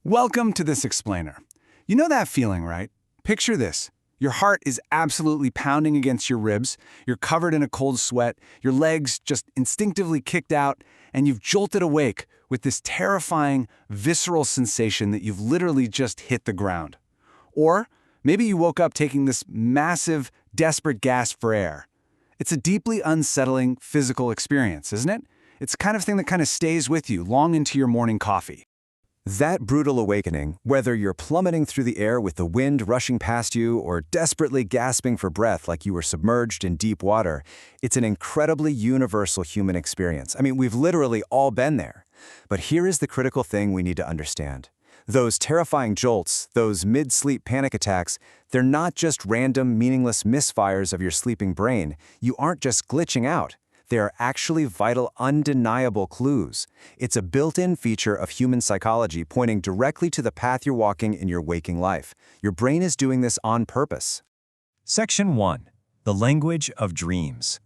Welcome to this explainer. You know that feeling, right? Picture this. Your heart is absolutely pounding against your ribs, you're covered in a cold sweat, your legs just instinctively kicked out, and you've jolted awake with this terrifying, visceral sensation that you've literally just hit the ground. Or maybe you woke up taking this massive, desperate gasp for air. It's a deeply unsettling physical experience, isn't it? It's the kind of thing that kind of stays with you long into your morning coffee. That brutal awakening, whether you're plummeting through the air with the wind rushing past you or desperately gasping for breath like you were submerged in deep water, it's an incredibly universal human experience. I mean, we've literally all been there. But here is the critical thing we need to understand. Those terrifying jolts, those mid-sleep panic attacks, they're not just random, meaningless misfires of your sleeping brain. You aren't just glitching out. They are actually vital, undeniable clues. It's a built-in feature of human psychology pointing directly to the path you're walking in your waking life. Your brain is doing this on purpose. Section 1. The Language of Dreams.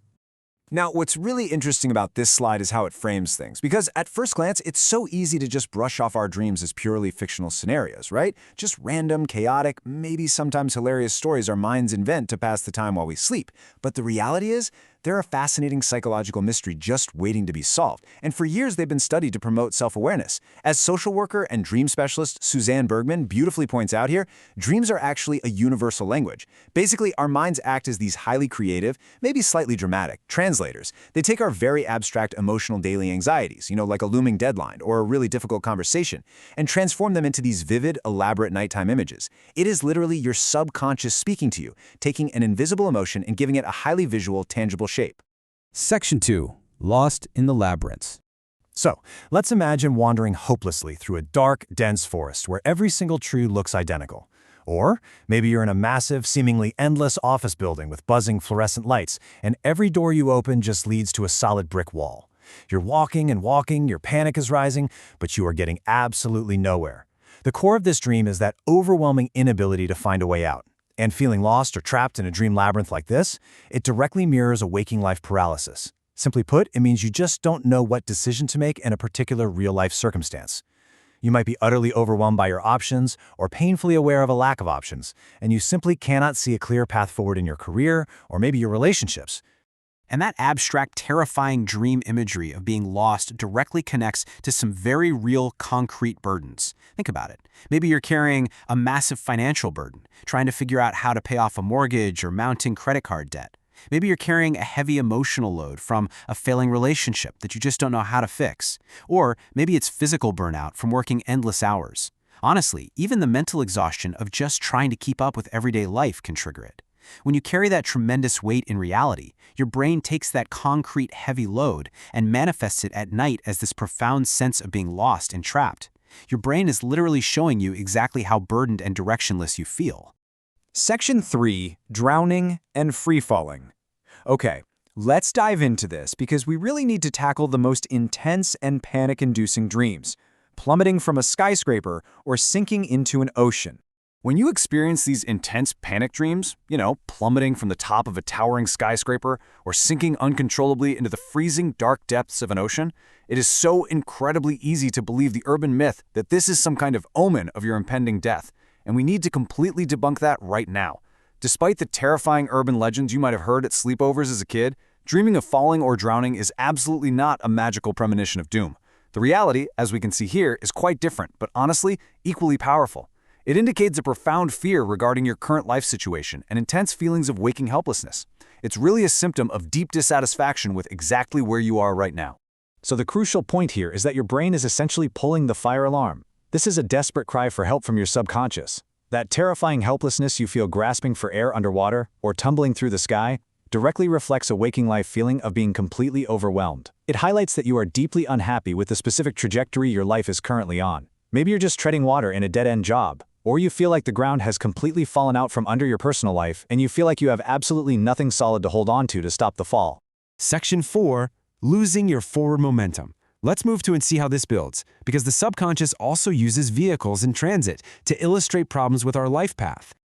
Now, what's really interesting about this slide is how it frames things, because at first glance, it's so easy to just brush off our dreams as purely fictional scenarios, right? Just random, chaotic, maybe sometimes hilarious stories our minds invent to pass the time while we sleep. But the reality is, they're a fascinating psychological mystery just waiting to be solved, and for years they've been studied to promote self-awareness. As social worker and dream specialist Suzanne Bergman beautifully points out here, dreams are actually a universal language. Basically, our minds act as these highly creative, maybe slightly dramatic, translators. They take our very abstract emotional daily anxieties, like a looming deadline or a really difficult conversation, and transform them into these vivid, elaborate nighttime images. It is literally your subconscious speaking to you, taking an invisible emotion and giving it a highly visual, tangible shape. Section 2. Lost in the Labyrinth. So, let's imagine wandering hopelessly through a dark, dense forest where every single tree looks identical. Or maybe you're in a massive, seemingly endless office building with buzzing fluorescent lights, and every door you open just leads to a solid brick wall. You're walking and walking, your panic is rising, but you are getting absolutely nowhere. The core of this dream is that overwhelming inability to find a way out. And feeling lost or trapped in a dream labyrinth like this, it directly mirrors a waking life paralysis. Simply put, it means you just don't know what decision to make in a particular real-life circumstance. You might be utterly overwhelmed by your options or painfully aware of a lack of options, and you simply cannot see a clear path forward in your career or maybe your relationships. And that abstract, terrifying dream imagery of being lost directly connects to some very real, concrete burdens. Think about it. Maybe you're carrying a massive financial burden, trying to figure out how to pay off a mortgage or mounting credit card debt. Maybe you're carrying a heavy emotional load from a failing relationship that you just don't know how to fix. Or maybe it's physical burnout from working endless hours. Honestly, even the mental exhaustion of just trying to keep up with everyday life can trigger it. When you carry that tremendous weight in reality, your brain takes that concrete heavy load and manifests it at night as this profound sense of being lost and trapped. Your brain is literally showing you exactly how burdened and directionless you feel. Section 3. Drowning and free-falling. Okay, let's dive into this because we really need to tackle the most intense and panic-inducing dreams, plummeting from a skyscraper or sinking into an ocean. When you experience these intense panic dreams, plummeting from the top of a towering skyscraper or sinking uncontrollably into the freezing dark depths of an ocean, it is so incredibly easy to believe the urban myth that this is some kind of omen of your impending death, and we need to completely debunk that right now. Despite the terrifying urban legends you might have heard at sleepovers as a kid, dreaming of falling or drowning is absolutely not a magical premonition of doom. The reality, as we can see here, is quite different, but honestly, equally powerful. It indicates a profound fear regarding your current life situation and intense feelings of waking helplessness. It's really a symptom of deep dissatisfaction with exactly where you are right now. So the crucial point here is that your brain is essentially pulling the fire alarm. This is a desperate cry for help from your subconscious. That terrifying helplessness you feel grasping for air underwater or tumbling through the sky directly reflects a waking life feeling of being completely overwhelmed. It highlights that you are deeply unhappy with the specific trajectory your life is currently on. Maybe you're just treading water in a dead-end job, or you feel like the ground has completely fallen out from under your personal life and you feel like you have absolutely nothing solid to hold on to stop the fall. Section 4. Losing your forward momentum. Let's move to and see how this builds, because the subconscious also uses vehicles in transit to illustrate problems with our life path.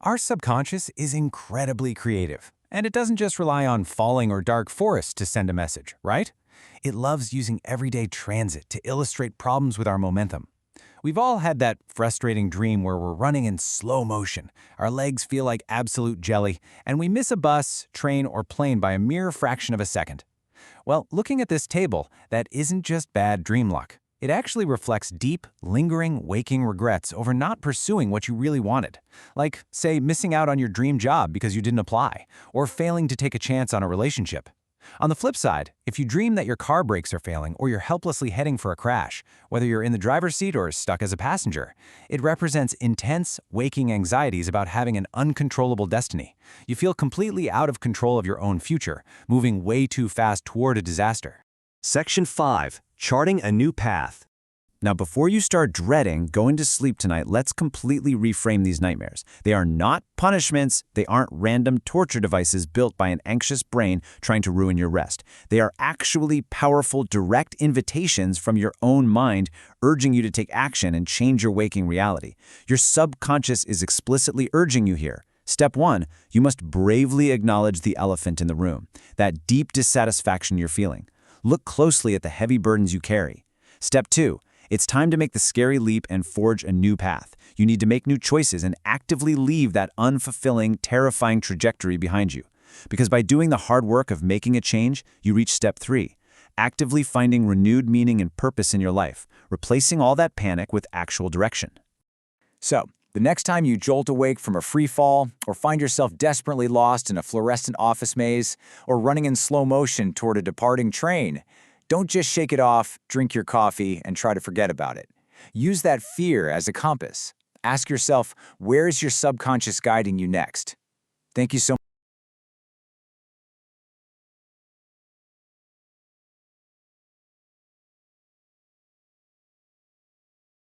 Our subconscious is incredibly creative, and it doesn't just rely on falling or dark forests to send a message, right? It loves using everyday transit to illustrate problems with our momentum. We've all had that frustrating dream where we're running in slow motion. Our legs feel like absolute jelly, and we miss a bus, train, or plane by a mere fraction of a second. Well, looking at this table, that isn't just bad dream luck. It actually reflects deep, lingering, waking regrets over not pursuing what you really wanted. Like, say, missing out on your dream job because you didn't apply, or failing to take a chance on a relationship. On the flip side, if you dream that your car brakes are failing or you're helplessly heading for a crash, whether you're in the driver's seat or stuck as a passenger, it represents intense, waking anxieties about having an uncontrollable destiny. You feel completely out of control of your own future, moving way too fast toward a disaster. Section 5. Charting a new path. Now, before you start dreading going to sleep tonight, let's completely reframe these nightmares. They are not punishments. They aren't random torture devices built by an anxious brain trying to ruin your rest. They are actually powerful, direct invitations from your own mind urging you to take action and change your waking reality. Your subconscious is explicitly urging you here. Step 1, you must bravely acknowledge the elephant in the room, that deep dissatisfaction you're feeling. Look closely at the heavy burdens you carry. Step 2, it's time to make the scary leap and forge a new path. You need to make new choices and actively leave that unfulfilling, terrifying trajectory behind you. Because by doing the hard work of making a change, you reach step 3, actively finding renewed meaning and purpose in your life, replacing all that panic with actual direction. So, the next time you jolt awake from a free fall, or find yourself desperately lost in a fluorescent office maze, or running in slow motion toward a departing train, don't just shake it off, drink your coffee, and try to forget about it. Use that fear as a compass. Ask yourself, where is your subconscious guiding you next? Thank you so much.